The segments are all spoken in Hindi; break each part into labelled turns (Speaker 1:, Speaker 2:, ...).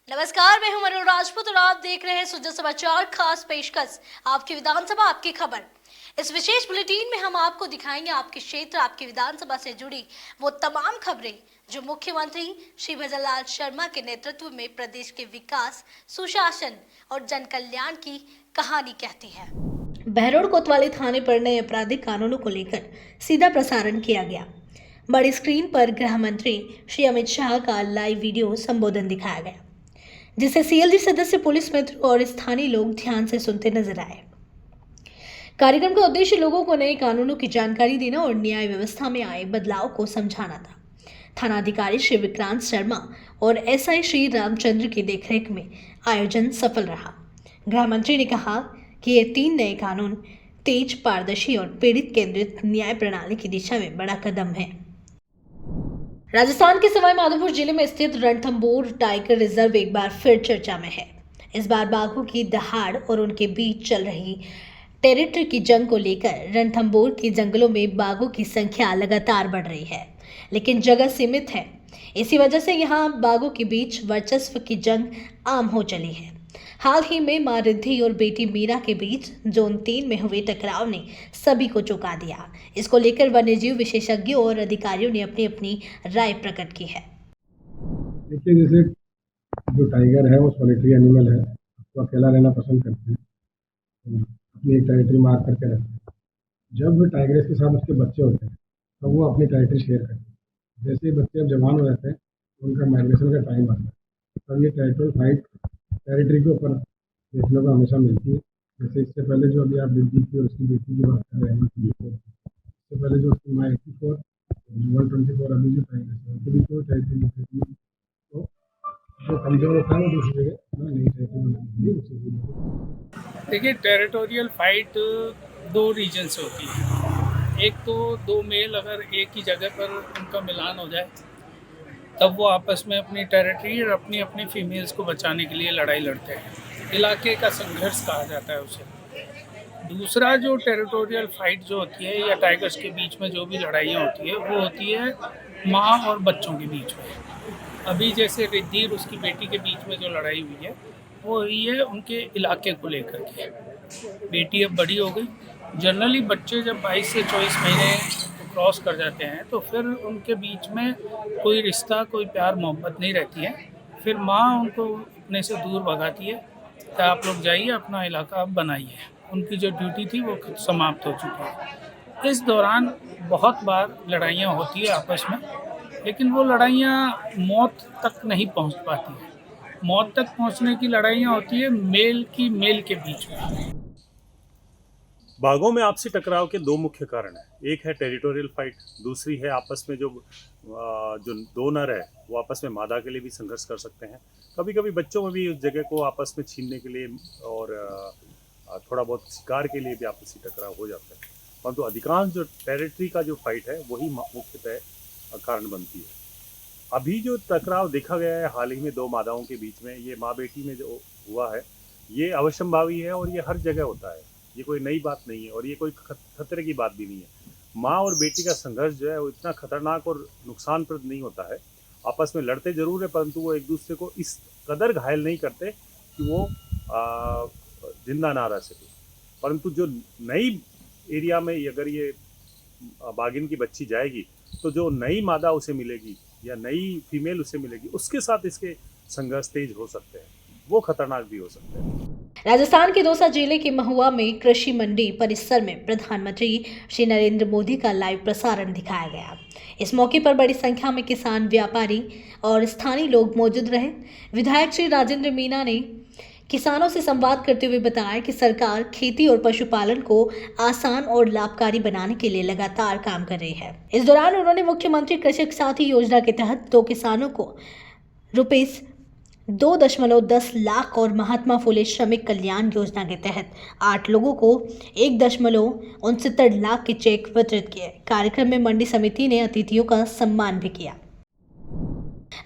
Speaker 1: नमस्कार, मैं हूं मनु राजपूत और आप देख रहे हैं सुजन समाचार खास पेशकश आपकी विधानसभा आपकी खबर। इस विशेष बुलेटिन में हम आपको दिखाएंगे आपके क्षेत्र आपकी विधानसभा से जुड़ी वो तमाम खबरें जो मुख्यमंत्री श्री भजनलाल शर्मा के नेतृत्व में प्रदेश के विकास, सुशासन और जन कल्याण की कहानी कहती है। बहरोड कोतवाली थाने पर नए आपराधिक कानूनों को लेकर सीधा प्रसारण किया गया। बड़ी स्क्रीन पर गृह मंत्री श्री अमित शाह का लाइव वीडियो संबोधन दिखाया गया, जिसे सीएलजी सदस्य, पुलिस मित्र और स्थानीय लोग ध्यान से सुनते नजर आए। कार्यक्रम का उद्देश्य लोगों को नए कानूनों की जानकारी देना और न्याय व्यवस्था में आए बदलाव को समझाना था। थानाधिकारी श्री विक्रांत शर्मा और एसआई श्री रामचंद्र की देखरेख में आयोजन सफल रहा। गृह मंत्री ने कहा कि ये 3 नए कानून तेज, पारदर्शी और पीड़ित केंद्रित न्याय प्रणाली की दिशा में बड़ा कदम है। राजस्थान के सवाई माधोपुर जिले में स्थित रणथंभौर टाइगर रिजर्व एक बार फिर चर्चा में है। इस बार बाघों की दहाड़ और उनके बीच चल रही टेरिटरी की जंग को लेकर रणथंभौर के जंगलों में बाघों की संख्या लगातार बढ़ रही है, लेकिन जगह सीमित है। इसी वजह से यहाँ बाघों के बीच वर्चस्व की जंग आम हो चली है। हाल ही में मां रिद्धि और बेटी मीरा के बीच जोन 3 में हुए टकराव ने सभी को चौंका दिया। इसको लेकर वन्यजीव विशेषज्ञों और अधिकारियों ने अपनी अपनी राय प्रकट की है।
Speaker 2: देखिए, जैसे जो टाइगर है वो सॉलिटरी एनिमल है, तो अकेला रहना पसंद करते हैं, तो अपनी एक टेरिटरी मार्क करके रखते हैं। जब टाइगर्स के साथ उसके बच्चे होते हैं तो वो अपनी टेरिटरी शेयर करते हैं। जैसे बच्चे अब जवान हो जाते हैं तो उनका माइग्रेशन का टाइम आता है, तब ये टेरिटोरियल फाइट टेरिटरी के ऊपर देखने को हमेशा मिलती है। जैसे इससे पहले जो अभी आप दिल्ली की और उसकी बेटी की बात कर रहे हैं, इससे पहले जो उसकी माँ 84 जो 124 अभी जो टाइगर्स है उनके बीच में टेरिटरी मिलती है, तो जो कमजोर होता है वो दूसरी जगह नई टेरिटरी बनाती है।
Speaker 3: देखिए, टेरिटोरियल फाइट 2 रीजन से होती है। एक तो 2 मेल अगर एक ही जगह पर उनका मिलान हो जाए तब वो आपस में अपनी टेरिटरी और अपनी अपनी फीमेल्स को बचाने के लिए लड़ाई लड़ते हैं। इलाके का संघर्ष कहा जाता है उसे। दूसरा जो टेरिटोरियल फाइट जो होती है या टाइगर्स के बीच में जो भी लड़ाइयाँ होती है वो होती है माँ और बच्चों के बीच में। अभी जैसे रिद्धि और उसकी बेटी के बीच में जो लड़ाई हुई है वो हुई है उनके इलाके को लेकर के। बेटी अब बड़ी हो गई। जनरली बच्चे जब 22 से 24 महीने क्रॉस कर जाते हैं तो फिर उनके बीच में कोई रिश्ता, कोई प्यार मोहब्बत नहीं रहती है। फिर माँ उनको अपने से दूर भगाती है कि आप लोग जाइए, अपना इलाका आप बनाइए। उनकी जो ड्यूटी थी वो समाप्त हो चुकी है। इस दौरान बहुत बार लड़ाइयाँ होती है आपस में, लेकिन वो लड़ाइयाँ मौत तक नहीं पहुँच पाती है। मौत तक पहुँचने की लड़ाइयाँ होती है मेल के बीच में।
Speaker 4: बाघों में आपसी टकराव के 2 मुख्य कारण हैं। एक है टेरिटोरियल फाइट, दूसरी है आपस में जो 2 नर है वो आपस में मादा के लिए भी संघर्ष कर सकते हैं। कभी कभी बच्चों में भी उस जगह को आपस में छीनने के लिए और थोड़ा बहुत शिकार के लिए भी आपसी टकराव हो जाता है। परंतु अधिकांश जो टेरिटरी का जो फाइट है वही मुख्यतः कारण बनती है। अभी जो टकराव देखा गया है हाल ही में 2 मादाओं के बीच में, ये माँ बेटी में जो हुआ है ये अवश्यंभावी है और ये हर जगह होता है। ये कोई नई बात नहीं है और ये कोई खतरे की बात भी नहीं है। माँ और बेटी का संघर्ष जो है वो इतना खतरनाक और नुकसानप्रद नहीं होता है। आपस में लड़ते जरूर है, परंतु वो एक दूसरे को इस कदर घायल नहीं करते कि वो जिंदा ना रह सके। परंतु जो नई एरिया में अगर ये बाघिन की बच्ची जाएगी तो जो नई मादा उसे मिलेगी या नई फीमेल उसे मिलेगी, उसके साथ इसके संघर्ष तेज हो सकते हैं, वो खतरनाक भी हो सकते हैं।
Speaker 1: राजस्थान के दौसा जिले के महुआ में कृषि मंडी परिसर में प्रधानमंत्री श्री नरेंद्र मोदी का लाइव प्रसारण दिखाया गया। इस मौके पर बड़ी संख्या में किसान, व्यापारी और स्थानीय लोग मौजूद रहे। विधायक श्री राजेंद्र मीना ने किसानों से संवाद करते हुए बताया कि सरकार खेती और पशुपालन को आसान और लाभकारी बनाने के लिए लगातार काम कर रही है। इस दौरान उन्होंने मुख्यमंत्री कृषक साथी योजना के तहत 2 किसानों को रुपीस 2.10 लाख और महात्मा फुले श्रमिक कल्याण योजना के तहत 8 लोगों को 1.69 लाख के चेक वितरित किए। कार्यक्रम में मंडी समिति ने अतिथियों का सम्मान भी किया।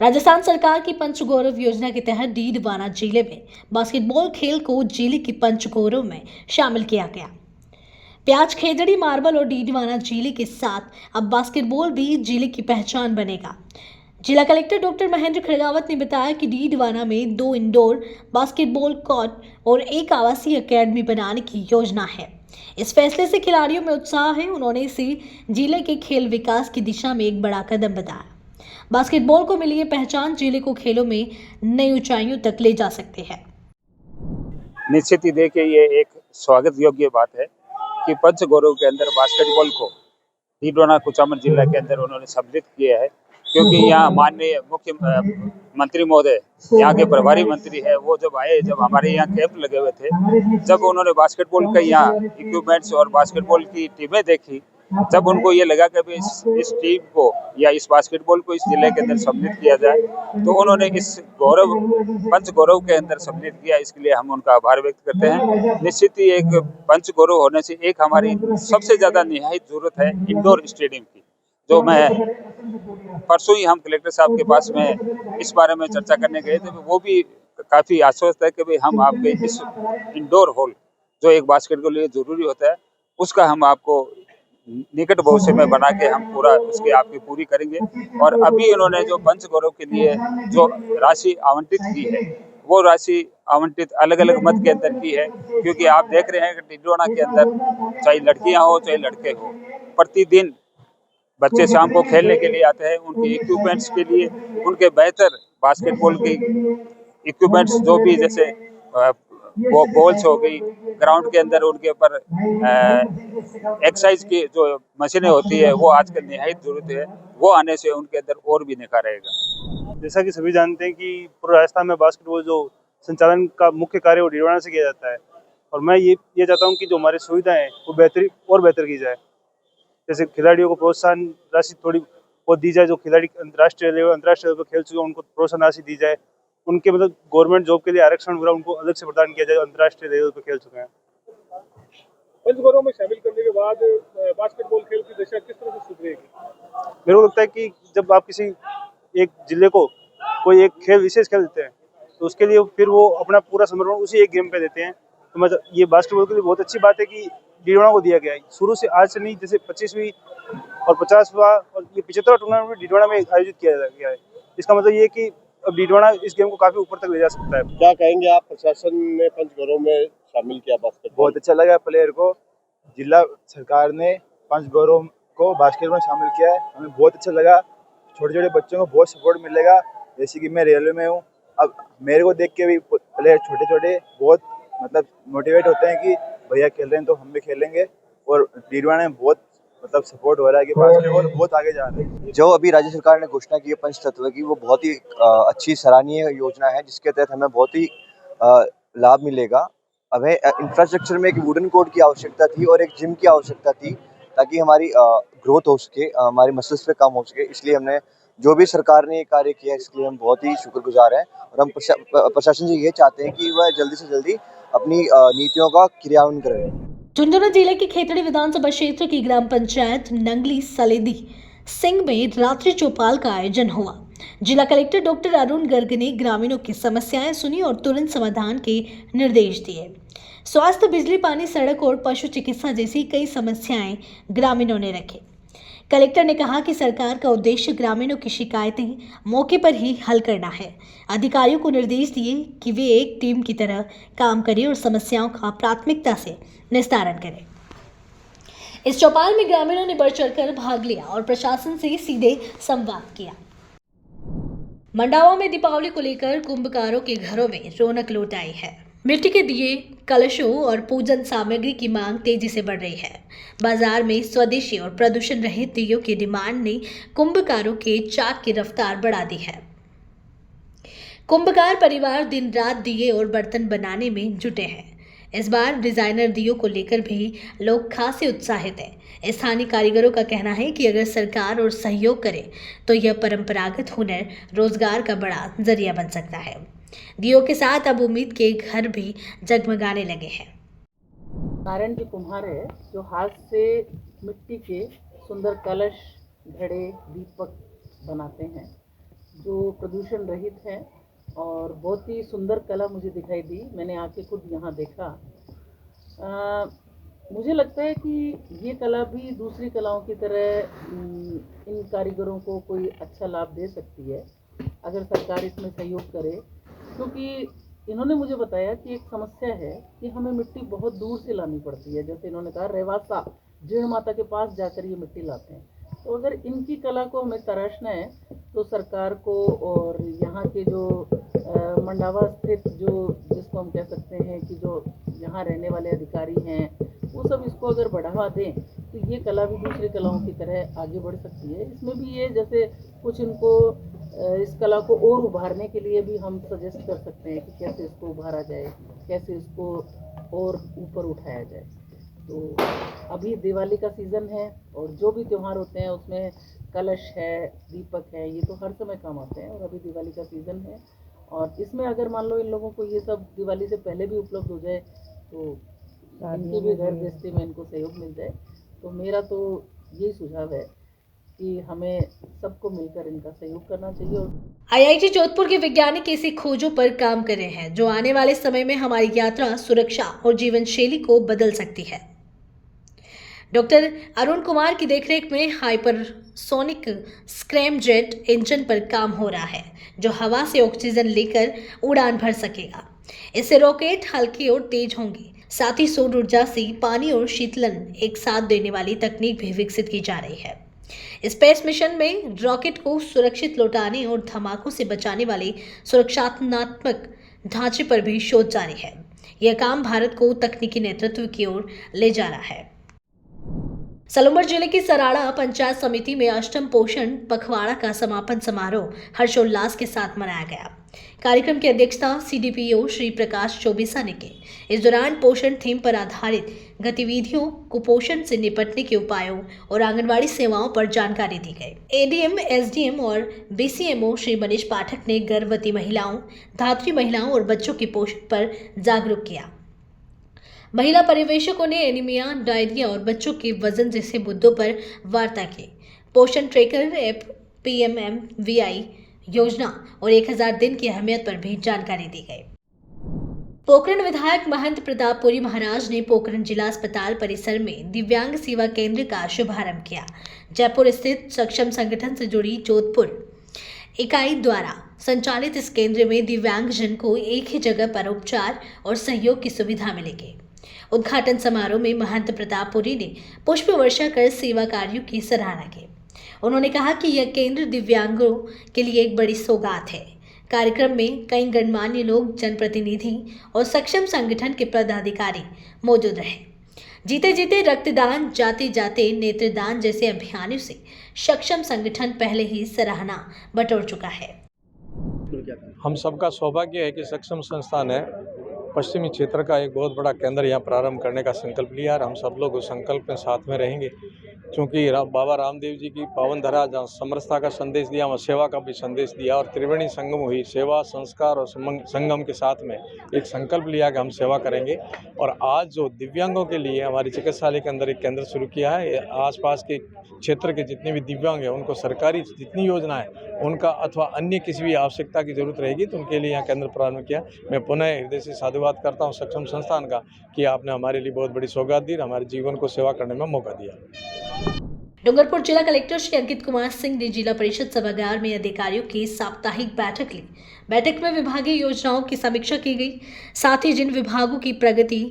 Speaker 1: राजस्थान सरकार की पंचगौरव योजना के तहत डीडवाना जिले में बास्केटबॉल खेल को जिले की पंचगौरव में शामिल किया गया। प्याज खेजड़ी, मार्बल और डीडवाना जिले के साथ अब बास्केटबॉल भी जिले की पहचान बनेगा। जिला कलेक्टर डॉक्टर महेंद्र खड़गावत ने बताया कि डीडवाना में 2 इंडोर बास्केटबॉल कोर्ट और एक आवासीय एकेडमी बनाने की योजना है। इस फैसले से खिलाड़ियों में उत्साह है। उन्होंने इसे जिले के खेल विकास की दिशा में एक बड़ा कदम बताया। बास्केटबॉल को मिली ये पहचान जिले को खेलों में नई ऊंचाइयों तक ले जा सकती है।
Speaker 5: निश्चित ही देखिए ये एक स्वागत योग्य बात है कि पंचगौरव के अंदर बास्केटबॉल को डीडवाना कुचामन जिला के अंदर उन्होंने सम्मिलित किया है, क्योंकि यहाँ माननीय मुख्यमंत्री महोदय यहाँ के प्रभारी मंत्री है, वो जब आए, जब हमारे यहाँ कैंप लगे हुए थे, जब उन्होंने बास्केटबॉल का यहाँ इक्विपमेंट्स और बास्केटबॉल की टीमें देखी, जब उनको ये लगा कि इस टीम को या इस बास्केटबॉल को इस जिले के अंदर सम्मिलित किया जाए, तो उन्होंने इस पंच गौरव के अंदर सम्मिलित किया। इसके लिए हम उनका आभार व्यक्त करते हैं। निश्चित ही एक पंच गौरव होने से एक हमारी सबसे ज्यादा निहायत जरूरत है इंडोर स्टेडियम की, जो मैं परसों ही हम कलेक्टर साहब के पास में इस बारे में चर्चा करने गए थे, वो भी काफी आश्वस्त है कि भाई हम आपके इस इंडोर हॉल जो एक बास्केट के लिए जरूरी होता है, उसका हम आपको निकट भविष्य में बना के हम पूरा उसकी आपकी पूरी करेंगे। और अभी उन्होंने जो पंच गौरव के लिए जो राशि आवंटित की है, वो राशि आवंटित अलग अलग मत के अंदर की है, क्योंकि आप देख रहे हैं कि डीडवाना के अंदर चाहे लड़कियां हो चाहे लड़के हो, प्रतिदिन बच्चे शाम को खेलने के लिए आते हैं। उनके इक्विपमेंट्स के लिए, उनके बेहतर बास्केटबॉल के इक्विपमेंट्स जो भी जैसे वो बॉल्स हो गई, ग्राउंड के अंदर उनके ऊपर एक्सरसाइज की जो मशीनें होती है, वो आजकल निहायत जरूरत है। वो आने से उनके अंदर और भी निखार रहेगा।
Speaker 6: जैसा कि सभी जानते हैं कि पूरे राजस्थान में बास्केटबॉल जो संचालन का मुख्य कार्य वो डीडवाना से किया जाता है, और मैं ये चाहता हूं कि जो हमारी सुविधाएं हैं वो बेहतर की जाए। जैसे खिलाड़ियों को प्रोत्साहन राशि थोड़ी बहुत दी जाए, जो खिलाड़ी अंतर्राष्ट्रीय लेवल पर खेल चुके हैं उनको प्रोत्साहन राशि दी जाए। उनके मतलब गवर्नमेंट जॉब के लिए आरक्षण वगैरह उनको अलग से प्रदान किया जाए, अंतर्राष्ट्रीय लेवल पर खेल चुके हैं।
Speaker 2: पंचगौरव में शामिल करने के बाद बास्केटबॉल खेल की दिशा किस तरह से सुधरेगी?
Speaker 6: मेरे को लगता है कि जब आप किसी एक जिले को कोई एक विशेष खेल देते हैं, तो उसके लिए फिर वो अपना पूरा समर्पण उसी एक गेम पे देते हैं। तो मतलब ये बास्केटबॉल के लिए बहुत अच्छी बात है कि डीडवाना को दिया गया है। शुरू से आज से नहीं, जैसे 25वीं और 50वां और ये 75वां टूर्नामेंट डीडवाना में आयोजित किया गया है। इसका मतलब ये है कि अब डीडवाना इस गेम को काफी ऊपर तक ले जा सकता है।
Speaker 7: क्या कहेंगे आप, प्रशासन ने पंचगौरव में शामिल किया बास्केटबॉल?
Speaker 8: बहुत अच्छा लगा प्लेयर को, जिला सरकार ने पंचगौरव को बास्केटबॉल में शामिल किया है, हमें बहुत अच्छा लगा। छोटे छोटे बच्चों को बहुत सपोर्ट मिलेगा। जैसे कि मैं रेलवे में हूँ, अब मेरे को देख के भी प्लेयर छोटे छोटे बहुत मतलब मोटिवेट होते हैं कि भैया खेल रहे हैं तो हम भी खेलेंगे। और डीडवाना में बहुत मतलब सपोर्ट हो रहा है कि बास्केटबॉल बहुत आगे जा रहे हैं।
Speaker 9: जो अभी राज्य सरकार ने घोषणा की है पंच तत्व की, वो बहुत ही अच्छी सराहनीय योजना है, जिसके तहत हमें बहुत ही लाभ मिलेगा। हमें इंफ्रास्ट्रक्चर में एक वुडन कोर्ट की आवश्यकता थी और एक जिम की आवश्यकता थी, ताकि हमारी ग्रोथ हो सके, हमारी मसल्स पे काम हो सके। इसलिए हमने जो भी सरकार ने ये कार्य किया, इसके लिए हम बहुत ही शुक्रगुजार हैं। और हम प्रशासन से ये चाहते हैं कि वह जल्दी से जल्दी अपनी नीतियों का क्रियान्वयन करें।
Speaker 1: झुंझुनू जिले के खेतड़ी विधानसभा क्षेत्र की ग्राम पंचायत नंगली सलेदी सिंह में रात्रि चौपाल का आयोजन हुआ। जिला कलेक्टर डॉक्टर अरुण गर्ग ने ग्रामीणों की समस्याएं सुनी और तुरंत समाधान के निर्देश दिए। स्वास्थ्य, बिजली, पानी, सड़क और पशु चिकित्सा जैसी कई समस्याएं ग्रामीणों ने रखी। कलेक्टर ने कहा कि सरकार का उद्देश्य ग्रामीणों की शिकायतें मौके पर ही हल करना है। अधिकारियों को निर्देश दिए कि वे एक टीम की तरह काम करें और समस्याओं का प्राथमिकता से निस्तारण करें। इस चौपाल में ग्रामीणों ने बढ़ चढ़कर भाग लिया और प्रशासन से सीधे संवाद किया। मंडावा में दीपावली को लेकर कुंभकारों के घरों में रौनक लौट आई है। मिट्टी के दिए, कलशों और पूजन सामग्री की मांग तेजी से बढ़ रही है। बाजार में स्वदेशी और प्रदूषण रहित दियों की डिमांड ने कुंभकारों के चाक की रफ्तार बढ़ा दी है। कुंभकार परिवार दिन रात दिए और बर्तन बनाने में जुटे हैं। इस बार डिजाइनर दियों को लेकर भी लोग खासे उत्साहित हैं। स्थानीय कारीगरों का कहना है कि अगर सरकार और सहयोग करे तो यह परंपरागत हुनर रोजगार का बड़ा जरिया बन सकता है। दियों के साथ अब उम्मीद के घर भी जगमगाने लगे हैं।
Speaker 10: नारायण जी कुम्हार है, जो हाथ से मिट्टी के सुंदर कलश, घड़े, दीपक बनाते हैं, जो प्रदूषण रहित है और बहुत ही सुंदर कला मुझे दिखाई दी। मैंने आके खुद यहाँ देखा। मुझे लगता है कि ये कला भी दूसरी कलाओं की तरह इन कारीगरों को कोई अच्छा लाभ दे सकती है अगर सरकार इसमें सहयोग करे, क्योंकि इन्होंने मुझे बताया कि एक समस्या है कि हमें मिट्टी बहुत दूर से लानी पड़ती है। जैसे इन्होंने कहा रेवासा जीर्ण माता के पास जाकर ये मिट्टी लाते हैं। तो अगर इनकी कला को हमें तराशना है तो सरकार को और यहाँ के जो मंडावा स्थित जो जिसको हम कह सकते हैं कि जो यहाँ रहने वाले अधिकारी हैं वो सब इसको अगर बढ़ावा दें तो ये कला भी दूसरी कलाओं की तरह आगे बढ़ सकती है। इसमें भी ये जैसे कुछ इनको इस कला को और उभारने के लिए भी हम सजेस्ट कर सकते हैं कि कैसे इसको उभारा जाए, कैसे इसको और ऊपर उठाया जाए। तो अभी दिवाली का सीज़न है और जो भी त्यौहार होते हैं उसमें कलश है, दीपक है, ये तो हर समय काम आते हैं और अभी दिवाली का सीज़न है और इसमें अगर मान लो इन लोगों को ये सब दिवाली से पहले भी उपलब्ध हो जाए तो इनके भी घर गृहस्थी में इनको सहयोग मिल जाए। तो मेरा तो यही सुझाव है कि हमें सबको मिलकर इनका सहयोग करना चाहिए। और
Speaker 1: आईआईटी जोधपुर के वैज्ञानिक ऐसी खोजों पर काम कर रहे हैं जो आने वाले समय में हमारी यात्रा, सुरक्षा और जीवन शैली को बदल सकती है। डॉक्टर अरुण कुमार की देखरेख में हाइपरसोनिक स्क्रैमजेट इंजन पर काम हो रहा है जो हवा से ऑक्सीजन लेकर उड़ान भर सकेगा। इससे रॉकेट हल्के और तेज होंगे। साथ ही सौर ऊर्जा से पानी और शीतलन एक साथ देने वाली तकनीक भी विकसित की जा रही है। स्पेस मिशन में रॉकेट को सुरक्षित लौटाने और धमाकों से बचाने वाले सुरक्षात्मक ढांचे पर भी शोध जारी है। यह काम भारत को तकनीकी नेतृत्व की ओर ले जा रहा है। सलूमर जिले की सराड़ा पंचायत समिति में अष्टम पोषण पखवाड़ा का समापन समारोह हर्षोल्लास के साथ मनाया गया। कार्यक्रम की अध्यक्षता सीडीपीओ श्री प्रकाश चौबीसा ने की। इस दौरान पोषण थीम पर आधारित गतिविधियों, कुपोषण से निपटने के उपायों और आंगनवाड़ी सेवाओं पर जानकारी दी गई। एडीएम, एसडीएम और बीसीएमओ श्री मनीष पाठक ने गर्भवती महिलाओं, धात्री महिलाओं और बच्चों के पोषण पर जागरूक किया। महिला पर्यवेक्षकों ने एनीमिया, डायरिया और बच्चों के वजन जैसे मुद्दों पर वार्ता की। पोषण ट्रैकर ऐप, पीएमएमवीआई योजना और 1000 दिन की अहमियत पर भी जानकारी दी गई। पोखरण विधायक महंत प्रतापपुरी महाराज ने पोखरण जिला अस्पताल परिसर में दिव्यांग सेवा केंद्र का शुभारंभ किया। जयपुर स्थित सक्षम संगठन से जुड़ी जोधपुर इकाई द्वारा संचालित इस केंद्र में दिव्यांगजन को एक ही जगह पर उपचार और सहयोग की सुविधा मिलेगी। उद्घाटन समारोह में महंत प्रतापपुरी ने पुष्प वर्षा कर सेवा कार्यों की सराहना की। उन्होंने कहा कि यह केंद्र दिव्यांगों के लिए एक बड़ी सौगात है। कार्यक्रम में कई गणमान्य लोग, जनप्रतिनिधि और सक्षम संगठन के पदाधिकारी मौजूद रहे। जीते जीते रक्तदान, जाते जाते नेत्रदान जैसे अभियानों से सक्षम संगठन पहले ही सराहना बटोर चुका है।
Speaker 11: हम सबका सौभाग्य है कि सक्षम संस्थान ने पश्चिमी क्षेत्र का एक बहुत बड़ा केंद्र यहाँ प्रारंभ करने का संकल्प लिया और हम सब लोग उस संकल्प में साथ में रहेंगे, क्योंकि बाबा रामदेव जी की पावन धरा जहाँ समरसता का संदेश दिया, वहाँ सेवा का भी संदेश दिया और त्रिवेणी संगम हुई। सेवा, संस्कार और संगम के साथ में एक संकल्प लिया कि हम सेवा करेंगे। और आज जो दिव्यांगों के लिए हमारी चिकित्सालय के अंदर एक केंद्र शुरू किया है। आसपास के क्षेत्र के जितने भी दिव्यांग हैं उनको सरकारी जितनी योजना है उनका अथवा अन्य किसी भी आवश्यकता की जरूरत रहेगी तो उनके लिए यहाँ केंद्र प्रारंभ किया। मैं पुनः हृदय से साधुवाद करता हूँ सक्षम संस्थान का कि आपने हमारे लिए बहुत बड़ी सौगात दी, हमारे जीवन को सेवा करने में मौका दिया।
Speaker 1: डूंगरपुर जिला कलेक्टर श्री अंकित कुमार सिंह ने जिला परिषद सभागार में अधिकारियों की साप्ताहिक बैठक ली। बैठक में विभागीय योजनाओं की समीक्षा की गई। साथ ही जिन विभागों की प्रगति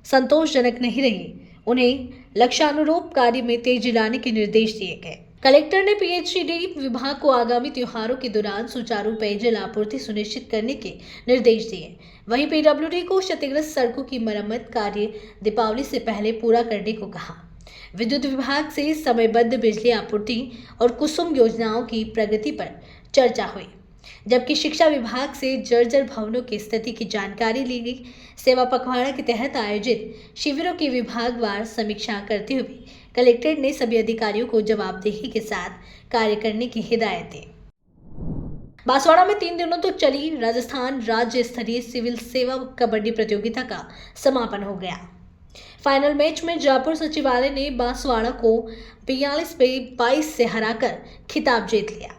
Speaker 1: संतोषजनक नहीं रही उन्हें लक्ष्यानुरूप कार्य में तेजी लाने के निर्देश दिए गए। कलेक्टर ने पीएचईडी विभाग को आगामी त्योहारों के दौरान सुचारू पेयजल आपूर्ति सुनिश्चित करने के निर्देश दिए। वहीं पीडब्ल्यूडी को क्षतिग्रस्त सड़कों की मरम्मत कार्य दीपावली से पहले पूरा करने को कहा। विद्युत विभाग से समयबद्ध बिजली आपूर्ति और कुसुम योजनाओं की प्रगति पर चर्चा हुई, जबकि शिक्षा विभाग से जर्जर भवनों की स्थिति की जानकारी ली गई। सेवा पखवाड़ा के तहत आयोजित शिविरों की विभागवार समीक्षा करते हुए कलेक्टर ने सभी अधिकारियों को जवाबदेही के साथ कार्य करने की हिदायत दी। बांसवाड़ा में 3 दिनों तक चली राजस्थान राज्य स्तरीय सिविल सेवा कबड्डी प्रतियोगिता का समापन हो गया। फाइनल मैच में जयपुर सचिवालय ने बांसवाड़ा को 42-22 से हराकर खिताब जीत लिया।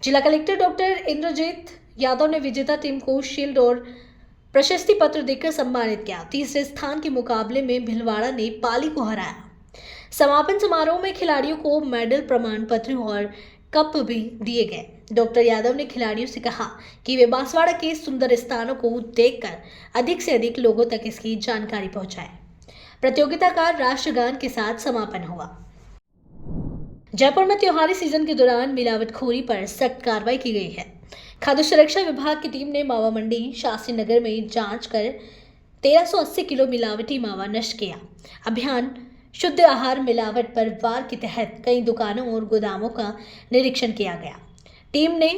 Speaker 1: जिला कलेक्टर डॉक्टर इंद्रजीत यादव ने विजेता टीम को शील्ड और प्रशस्ति पत्र देकर सम्मानित किया। तीसरे स्थान के मुकाबले में भिलवाड़ा ने पाली को हराया। समापन समारोह में खिलाड़ियों को मेडल, प्रमाण पत्र और कप भी दिए गए। डॉक्टर यादव ने खिलाड़ियों से कहा कि वे बांसवाड़ा के सुंदर स्थानों को देखकर अधिक से अधिक लोगों तक इसकी जानकारी पहुंचाएं। प्रतियोगिता का राष्ट्रगान के साथ समापन हुआ। जयपुर में त्योहारी सीजन के दौरान मिलावटखोरी पर सख्त कार्रवाई की गई है। खाद्य सुरक्षा विभाग की टीम ने मावा मंडी शास्त्री नगर में जांच कर 1380 किलो मिलावटी मावा नष्ट किया। अभियान शुद्ध आहार मिलावट पर वार के तहत कई दुकानों और गोदामों का निरीक्षण किया गया। टीम ने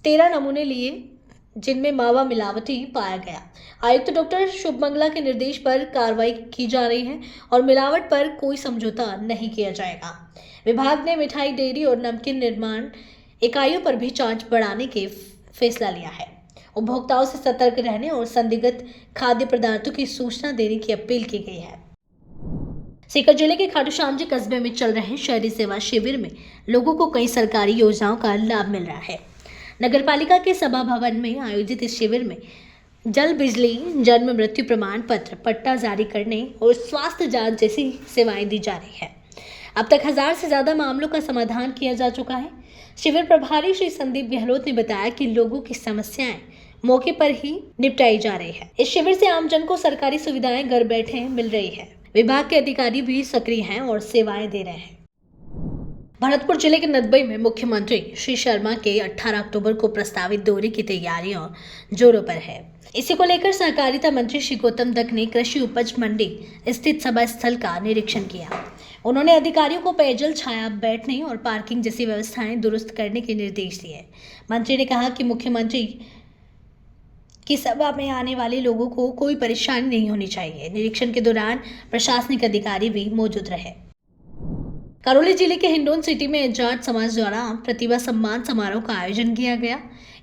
Speaker 1: 13 नमूने लिए जिनमें मावा मिलावटी पाया गया। आयुक्त डॉक्टर शुभमंगला के निर्देश पर कार्रवाई की जा रही है और मिलावट पर कोई समझौता नहीं किया जाएगा। विभाग ने मिठाई, डेयरी और नमकीन निर्माण इकाइयों पर भी जांच बढ़ाने के फैसला लिया है। उपभोक्ताओं से सतर्क रहने और संदिग्ध खाद्य पदार्थों की सूचना देने की अपील की गई है। सीकर जिले के खाटू श्याम जी कस्बे में चल रहे शहरी सेवा शिविर में लोगों को कई सरकारी योजनाओं का लाभ मिल रहा है। नगरपालिका के सभा भवन में आयोजित इस शिविर में जल, बिजली, जन्म मृत्यु प्रमाण पत्र, पट्टा जारी करने और स्वास्थ्य जांच जैसी सेवाएं दी जा रही है। अब तक 1000 से ज्यादा मामलों का समाधान किया जा चुका है। शिविर प्रभारी श्री संदीप गहलोत ने बताया कि लोगों की समस्याएं मौके पर ही निपटाई जा रही है। इस शिविर से आमजन को सरकारी सुविधाएं घर बैठे मिल रही है। विभाग के अधिकारी भी सक्रिय हैं और सेवाएं दे रहे हैं। भरतपुर जिले के नदबई में मुख्यमंत्री श्री शर्मा के 18 अक्टूबर को प्रस्तावित दौरे की तैयारियां जोरों पर है। इसी को लेकर सहकारिता मंत्री श्री गौतम दत्त ने कृषि उपज मंडी स्थित सभा स्थल का निरीक्षण किया। उन्होंने अधिकारियों को पेयजल, छाया, बैठने और पार्किंग जैसी व्यवस्थाएं दुरुस्त करने के निर्देश दिए। मंत्री ने कहा कि मुख्यमंत्री की सभा में आने वाले लोगों को कोई परेशानी नहीं होनी चाहिए। निरीक्षण के दौरान प्रशासनिक अधिकारी भी मौजूद रहे। करौली जिले के हिंडोन सिटी में जाट समाज द्वारा प्रतिभा सम्मान समारोह का आयोजन किया गया।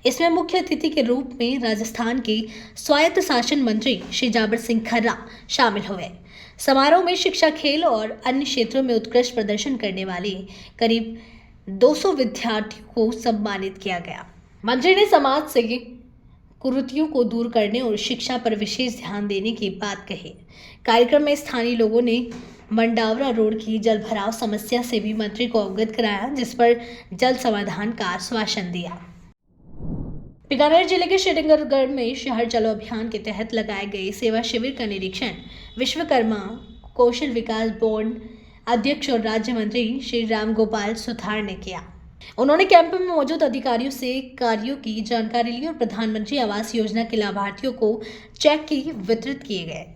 Speaker 1: इसमें मुख्य अतिथि के रूप में राजस्थान के स्वायत्त शासन मंत्री श्री जाबर सिंह खर्रा शामिल हुए। समारोह में शिक्षा, खेल और अन्य क्षेत्रों में उत्कृष्ट प्रदर्शन करने वाले करीब 200 विद्यार्थियों को सम्मानित किया गया। मंत्री ने समाज से कुरीतियों को दूर करने और शिक्षा पर विशेष ध्यान देने की बात कही। कार्यक्रम में स्थानीय लोगों ने मंडावरा रोड की जलभराव समस्या से भी मंत्री को अवगत कराया, जिस पर जल्द समाधान का आश्वासन दिया। बीकानेर जिले के श्रीगंगानगर में शहर चलो अभियान के तहत लगाए गए सेवा शिविर का निरीक्षण विश्वकर्मा कौशल विकास बोर्ड अध्यक्ष और राज्य मंत्री श्री राम गोपाल सुथार ने किया। उन्होंने कैंप में मौजूद अधिकारियों से कार्यों की जानकारी ली और प्रधानमंत्री आवास योजना के लाभार्थियों को चेक की वितरित किए गए।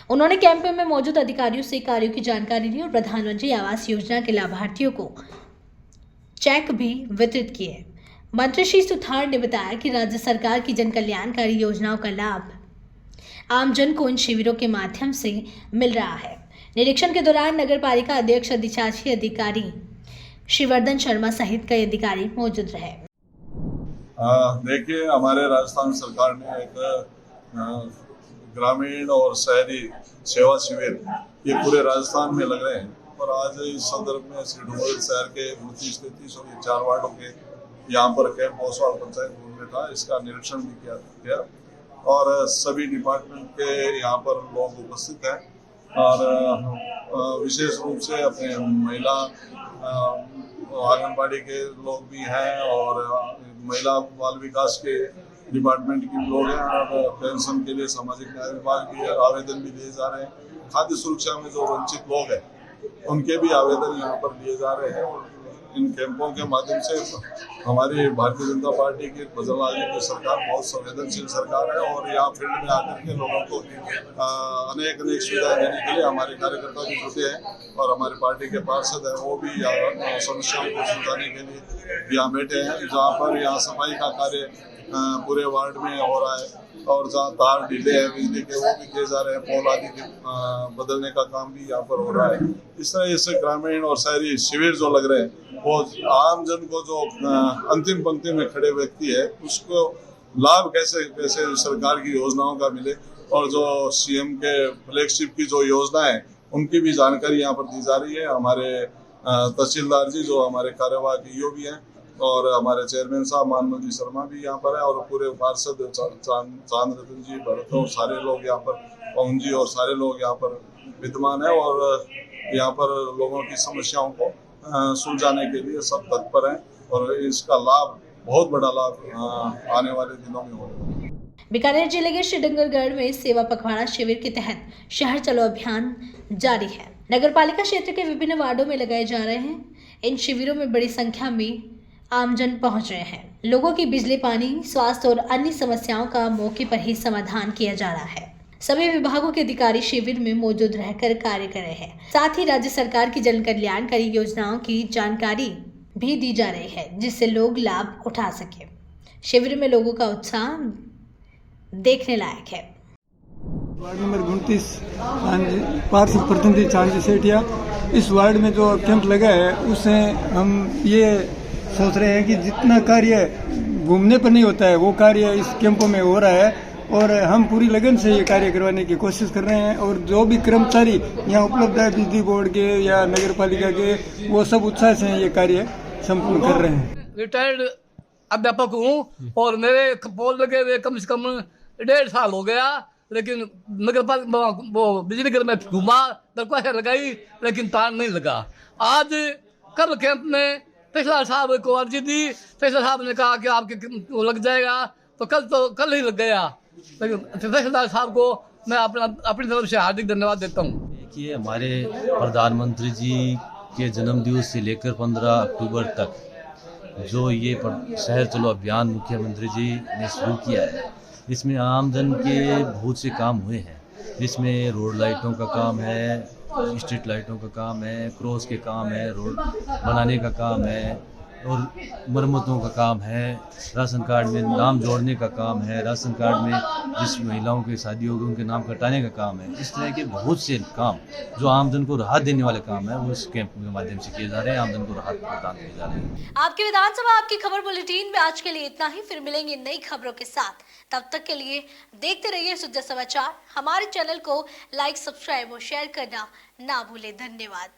Speaker 1: उन्होंने कैंप में मौजूद अधिकारियों से कार्यों की जानकारी ली और प्रधानमंत्री आवास योजना के लाभार्थियों को चेक भी वितरित किए। मंत्री श्री सुथार ने बताया कि राज्य सरकार की जन कल्याणकारी योजनाओं का लाभ आमजन को इन शिविरों के माध्यम से मिल रहा है। निरीक्षण के दौरान नगर पालिका अध्यक्ष, अधिशासी अधिकारी श्रीवर्धन शर्मा सहित कई अधिकारी मौजूद रहे।
Speaker 12: देखिए, हमारे राजस्थान सरकार ने एक ग्रामीण और शहरी सेवा शिविर ये पूरे राजस्थान में लग रहे हैं और आज इस संदर्भ में श्री डूंगरपुर शहर के 29, 33 और 4 वार्डों के यहाँ पर कैंप ओसवाल पंचायत में था। इसका निरीक्षण भी किया गया और सभी डिपार्टमेंट के यहाँ पर लोग उपस्थित हैं और विशेष रूप से अपने महिला आंगनबाड़ी के लोग भी हैं और महिला बाल विकास के डिपार्टमेंट के लोग हैं और पेंशन के लिए सामाजिक न्याय विभाग के आवेदन भी लिए जा रहे हैं। खाद्य सुरक्षा में जो वंचित लोग हैं उनके भी आवेदन यहाँ पर लिए जा रहे हैं और इन कैंपों के माध्यम से हमारी भारतीय जनता पार्टी की बजरंग जी की सरकार बहुत संवेदनशील सरकार है और यहाँ फील्ड में आकर के लोगों को अनेक सुविधाएं देने के लिए हमारे कार्यकर्ता भी जुटे हैं और हमारी पार्टी के पार्षद हैं वो भी समस्याओं को सुलझाने के लिए यहाँ बैठे हैं। जहाँ पर यहाँ सफाई का कार्य पूरे वार्ड में हो रहा है और जहाँ तार ढीले हैं बिजली के वो भी किए जा रहे हैं, पोल आदि के बदलने का काम भी यहाँ पर हो रहा है। इस तरह इससे ग्रामीण और शहरी शिविर जो लग रहे हैं वो आम जन को जो अंतिम पंक्ति में खड़े व्यक्ति है उसको लाभ कैसे सरकार की योजनाओं का मिले और जो सीएम के फ्लैगशिप की जो योजना है उनकी भी जानकारी यहाँ पर दी जा रही है। हमारे तहसीलदार जी जो हमारे कार्यवाहक ईओ भी हैं और हमारे चेयरमैन साहब मानव जी शर्मा भी यहाँ पर है और पूरे पार्षद चांद रतन जी भरत और सारे लोग यहाँ पर, पवन जी और सारे लोग यहाँ पर विद्यमान है और यहाँ पर लोगों की समस्याओं को सुलझाने के लिए सब तत्पर हैं और इसका लाभ, बहुत बड़ा लाभ आने वाले दिनों में होगा।
Speaker 1: बीकानेर जिले के श्रीडंगरगढ़ में सेवा पखवाड़ा शिविर के तहत शहर चलो अभियान जारी है। नगर पालिका क्षेत्र के विभिन्न वार्डों में लगाए जा रहे हैं। इन शिविरों में बड़ी संख्या में आमजन पहुंच रहे हैं। लोगों की बिजली, पानी, स्वास्थ्य और अन्य समस्याओं का मौके पर ही समाधान किया जा रहा है। सभी विभागों के अधिकारी शिविर में मौजूद रहकर कार्य कर रहे हैं। साथ ही राज्य सरकार की जन कल्याणकारी योजनाओं की जानकारी भी दी जा रही है, जिससे लोग लाभ उठा सके। शिविर में लोगों का उत्साह देखने लायक है।
Speaker 13: वार्ड नंबर 29 पार्षद प्रतिनिधि चांदी सेठिया, इस वार्ड में जो कैंप लगा है उससे हम ये सोच रहे हैं कि जितना कार्य घूमने पर नहीं होता है वो कार्य इस कैंपों में हो रहा है और हम पूरी लगन से ये कार्य करवाने की कोशिश कर रहे हैं और जो भी कर्मचारी यहाँ उपलब्ध है बिजली बोर्ड के या नगर पालिका के, वो सब उत्साह से ये कार्य संपूर्ण कर रहे हैं।
Speaker 14: रिटायर्ड अध्यापक हूँ और मेरे पोल लगे हुए कम से कम 1.5 साल हो गया, लेकिन नगर पालिका वो बिजली घर में घुमा, दरख्वास्त लगाई, लेकिन तार नहीं लगा। आज कल कैंप में फैसला साहब को अर्जी दी, फैसला साहब ने कहा कि आपके वो लग जाएगा, तो कल ही लग गया। लेकिन फैसला साहब को मैं अपनी तरफ से हार्दिक धन्यवाद देता हूँ।
Speaker 15: देखिए, हमारे प्रधानमंत्री जी के जन्मदिवस से लेकर 15 अक्टूबर तक जो ये शहर चलो अभियान मुख्यमंत्री जी ने शुरू किया है, इसमें आमजन के बहुत से काम हुए हैं। इसमें रोड लाइटों का काम है, स्ट्रीट लाइटों का काम है, क्रॉस के काम है, रोड बनाने का काम है और मरम्मतों का काम है, राशन कार्ड में नाम जोड़ने का काम है, राशन कार्ड में जिस महिलाओं की शादी होगी उनके नाम कटाने का काम है। इस तरह के बहुत से काम जो आमजन को राहत देने वाले काम है वो इस कैंप के माध्यम से किए जा रहे हैं, आमजन को राहत प्रदान किए जा रहे हैं।
Speaker 1: आपकी विधानसभा आपकी खबर बुलेटिन में आज के लिए इतना ही। फिर मिलेंगे नई खबरों के साथ। तब तक के लिए देखते रहिए सुद्धा समाचार। हमारे चैनल को लाइक, सब्सक्राइब और शेयर करना ना भूलें। धन्यवाद।